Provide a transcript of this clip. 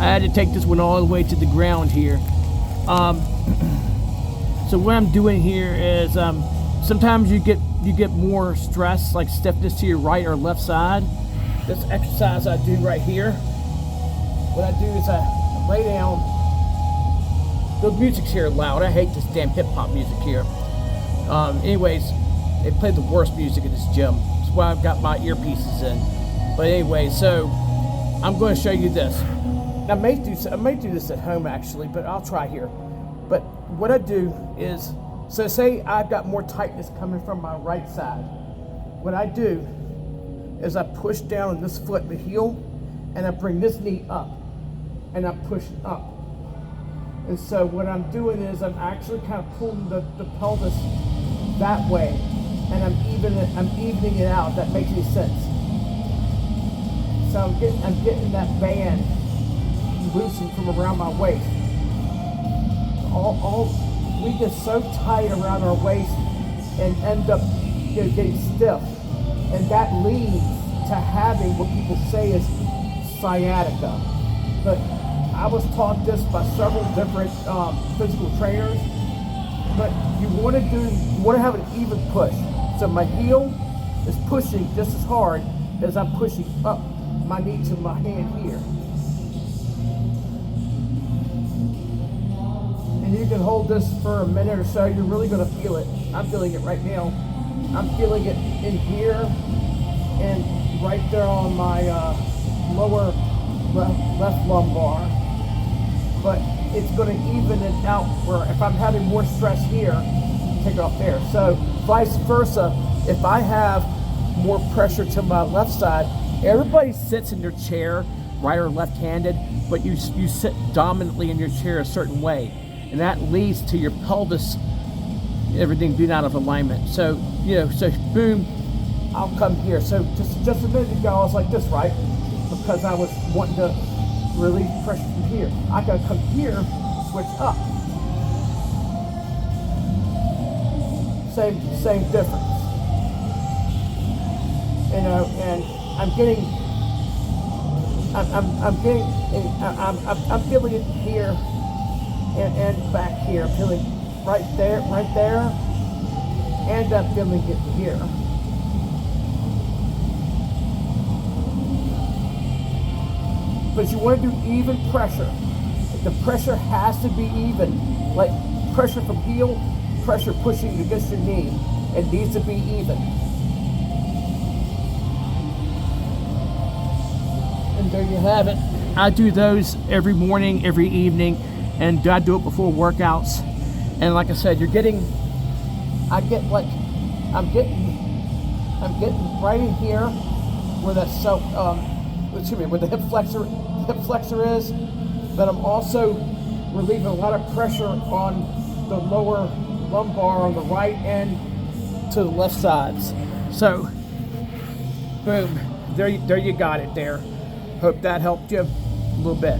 I had to take this one all the way to the ground here. So what I'm doing here is sometimes you get more stress, like stiffness to your right or left side. This exercise I do right here, what I do is I lay down. The music's here loud. I hate this damn hip hop music here. Anyways, they play the worst music in this gym. That's why I've got my earpieces in. But anyway, so I'm going to show you this. I may do this at home actually, but I'll try here. But what I do is, so say I've got more tightness coming from my right side. What I do is I push down on this foot, the heel, and I bring this knee up, and I push up. And so what I'm doing is I'm actually kind of pulling the pelvis that way, and I'm evening it out. If that makes any sense. So I'm getting that band loosened from around my waist. We get so tight around our waist and end up getting stiff, and that leads to having what people say is sciatica. But I was taught this by several different physical trainers. But you want to have an even push. So my heel is pushing just as hard as I'm pushing up my knee to my hand here. And you can hold this for a minute or so. You're really going to feel it. I'm feeling it right now. I'm feeling it in here and right there on my lower left lumbar. But it's going to even it out where if I'm having more stress here, take it off there. So vice versa, if I have more pressure to my left side, everybody sits in their chair, right or left-handed, but you sit dominantly in your chair a certain way. And that leads to your pelvis, everything being out of alignment. So, so boom, I'll come here. So just a minute ago, I was like this, right? Because I was wanting to relieve pressure from here. I gotta come here, switch up. Same difference. And I'm feeling it here and back here. I'm feeling right there, and I'm feeling it here. But you want to do even pressure. The pressure has to be even. Like pressure from heel, pressure pushing against your knee. It needs to be even. And there you have it. I do those every morning, every evening, and I do it before workouts. And like I said, I'm getting right in here where that where the hip flexor is, but I'm also relieving a lot of pressure on the lower lumbar on the right and to the left sides. So, boom, there you got it there. Hope that helped you a little bit.